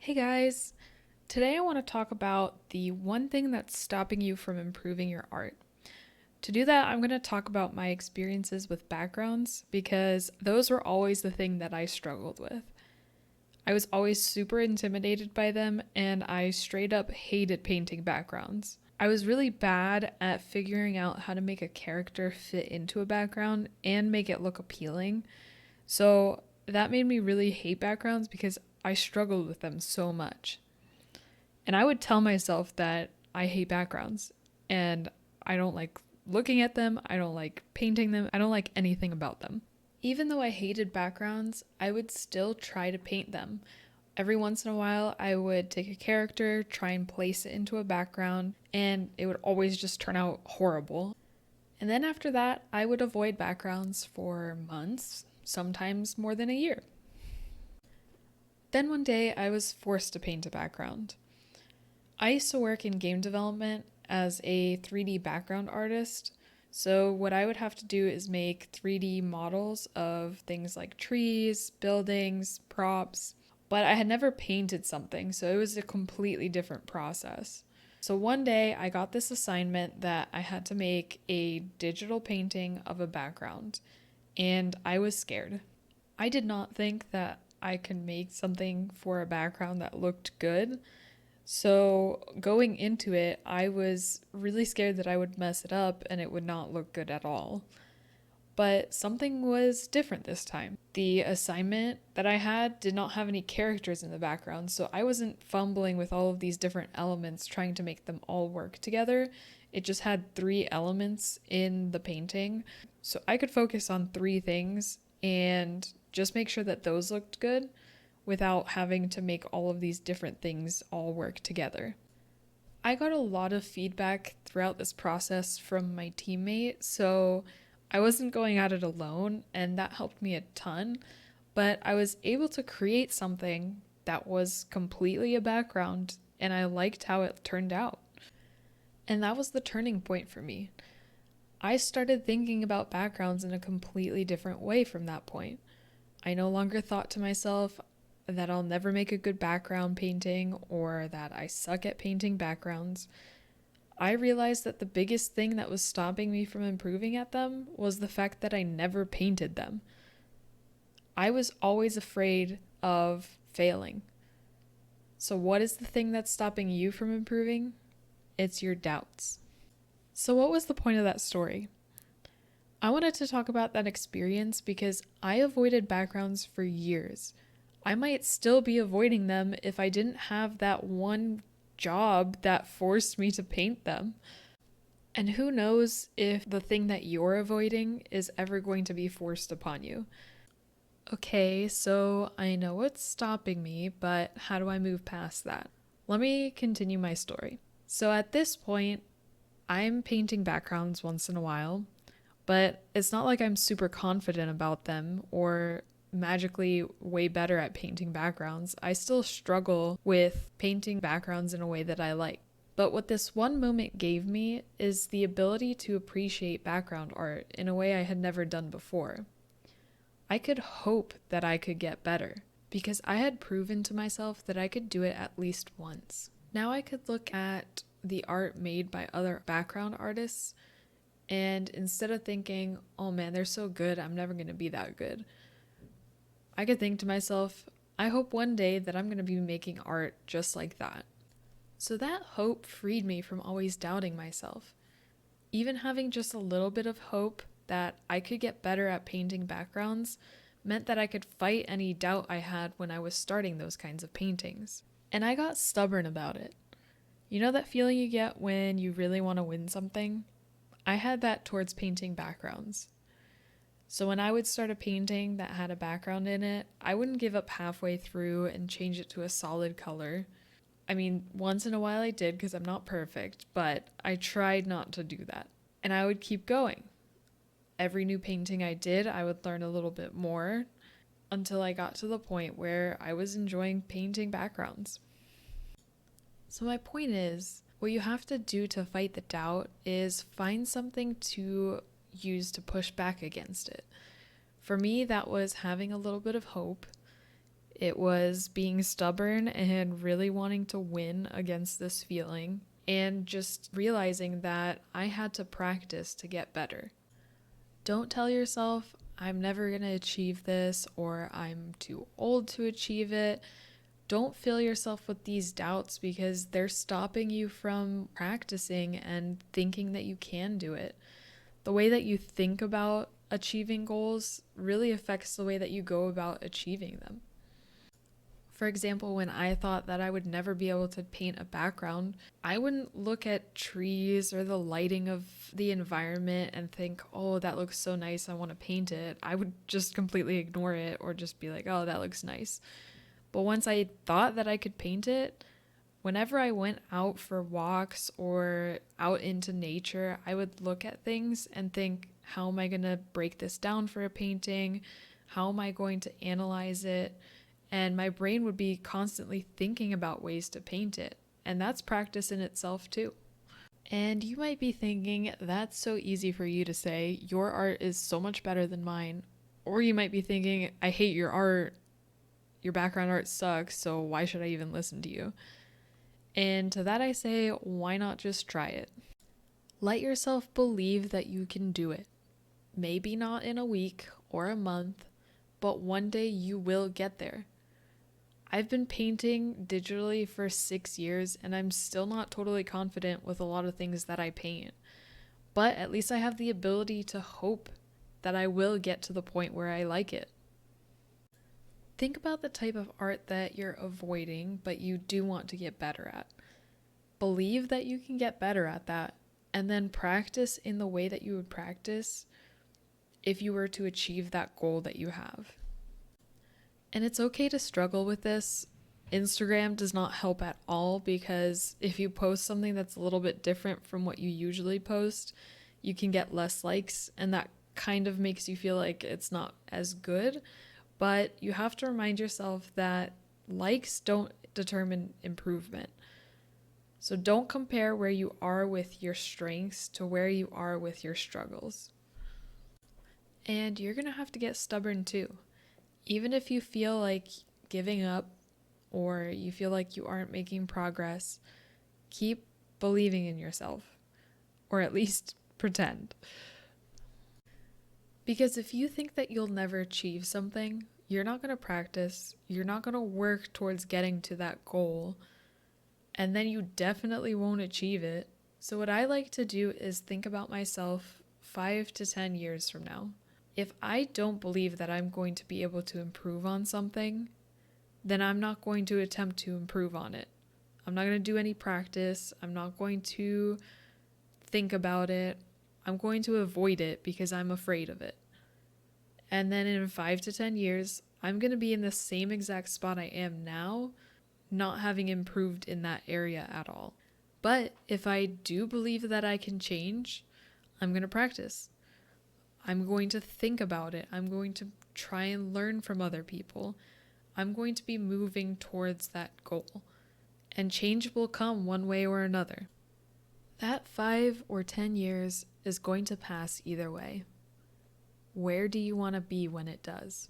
Hey guys, today I want to talk about the one thing that's stopping you from improving your art. To do that, I'm going to talk about my experiences with backgrounds because those were always the thing that I struggled with. I was always super intimidated by them and I straight up hated painting backgrounds. I was really bad at figuring out how to make a character fit into a background and make it look appealing. So that made me really hate backgrounds because I struggled with them so much. And I would tell myself that I hate backgrounds and I don't like looking at them, I don't like painting them, I don't like anything about them. Even though I hated backgrounds, I would still try to paint them. Every once in a while, I would take a character, try and place it into a background, and it would always just turn out horrible. And then after that, I would avoid backgrounds for months, sometimes more than a year. Then one day, I was forced to paint a background. I used to work in game development as a 3D background artist. So, what I would have to do is make 3D models of things like trees, buildings, props, but I had never painted something, so it was a completely different process. So, one day I got this assignment that I had to make a digital painting of a background, and I was scared. I did not think that I could make something for a background that looked good, so going into it, I was really scared that I would mess it up and it would not look good at all. But something was different this time. The assignment that I had did not have any characters in the background, so I wasn't fumbling with all of these different elements trying to make them all work together. It just had three elements in the painting, so I could focus on three things and just make sure that those looked good without having to make all of these different things all work together. I got a lot of feedback throughout this process from my teammate, so I wasn't going at it alone, and that helped me a ton. But I was able to create something that was completely a background, and I liked how it turned out. And that was the turning point for me. I started thinking about backgrounds in a completely different way from that point. I no longer thought to myself that I'll never make a good background painting or that I suck at painting backgrounds. I realized that the biggest thing that was stopping me from improving at them was the fact that I never painted them. I was always afraid of failing. So, what is the thing that's stopping you from improving? It's your doubts. So, what was the point of that story? I wanted to talk about that experience because I avoided backgrounds for years. I might still be avoiding them if I didn't have that one job that forced me to paint them. And who knows if the thing that you're avoiding is ever going to be forced upon you. Okay, so I know what's stopping me, but how do I move past that? Let me continue my story. So at this point, I'm painting backgrounds once in a while, but it's not like I'm super confident about them or magically way better at painting backgrounds. I still struggle with painting backgrounds in a way that I like. But what this one moment gave me is the ability to appreciate background art in a way I had never done before. I could hope that I could get better because I had proven to myself that I could do it at least once. Now I could look at the art made by other background artists, and instead of thinking, oh man, they're so good, I'm never going to be that good, I could think to myself, I hope one day that I'm going to be making art just like that. So that hope freed me from always doubting myself. Even having just a little bit of hope that I could get better at painting backgrounds meant that I could fight any doubt I had when I was starting those kinds of paintings. And I got stubborn about it. You know that feeling you get when you really want to win something? I had that towards painting backgrounds. So when I would start a painting that had a background in it, I wouldn't give up halfway through and change it to a solid color. I mean, once in a while I did because I'm not perfect, but I tried not to do that. And I would keep going. Every new painting I did, I would learn a little bit more until I got to the point where I was enjoying painting backgrounds. So my point is, what you have to do to fight the doubt is find something to use to push back against it. For me, that was having a little bit of hope. It was being stubborn and really wanting to win against this feeling, and just realizing that I had to practice to get better. Don't tell yourself, I'm never going to achieve this, or I'm too old to achieve it. Don't fill yourself with these doubts because they're stopping you from practicing and thinking that you can do it. The way that you think about achieving goals really affects the way that you go about achieving them. For example, when I thought that I would never be able to paint a background, I wouldn't look at trees or the lighting of the environment and think, oh, that looks so nice, I want to paint it. I would just completely ignore it or just be like, oh, that looks nice. But once I thought that I could paint it, whenever I went out for walks or out into nature, I would look at things and think, how am I going to break this down for a painting? How am I going to analyze it? And my brain would be constantly thinking about ways to paint it. And that's practice in itself too. And you might be thinking, that's so easy for you to say, your art is so much better than mine. Or you might be thinking, I hate your art, your background art sucks, so why should I even listen to you? And to that I say, why not just try it? Let yourself believe that you can do it. Maybe not in a week or a month, but one day you will get there. I've been painting digitally for 6 years and I'm still not totally confident with a lot of things that I paint. But at least I have the ability to hope that I will get to the point where I like it. Think about the type of art that you're avoiding, but you do want to get better at. Believe that you can get better at that, and then practice in the way that you would practice if you were to achieve that goal that you have. And it's okay to struggle with this. Instagram does not help at all because if you post something that's a little bit different from what you usually post, you can get less likes, and that kind of makes you feel like it's not as good. But you have to remind yourself that likes don't determine improvement. So don't compare where you are with your strengths to where you are with your struggles. And you're going to have to get stubborn too. Even if you feel like giving up or you feel like you aren't making progress, keep believing in yourself, or at least pretend. Because if you think that you'll never achieve something, you're not going to practice, you're not going to work towards getting to that goal, and then you definitely won't achieve it. So what I like to do is think about myself 5 to 10 years from now. If I don't believe that I'm going to be able to improve on something, then I'm not going to attempt to improve on it. I'm not going to do any practice. I'm not going to think about it. I'm going to avoid it because I'm afraid of it. And then in 5 to 10 years, I'm going to be in the same exact spot I am now, not having improved in that area at all. But if I do believe that I can change, I'm going to practice. I'm going to think about it. I'm going to try and learn from other people. I'm going to be moving towards that goal. And change will come one way or another. That 5 or 10 years is going to pass either way. Where do you want to be when it does?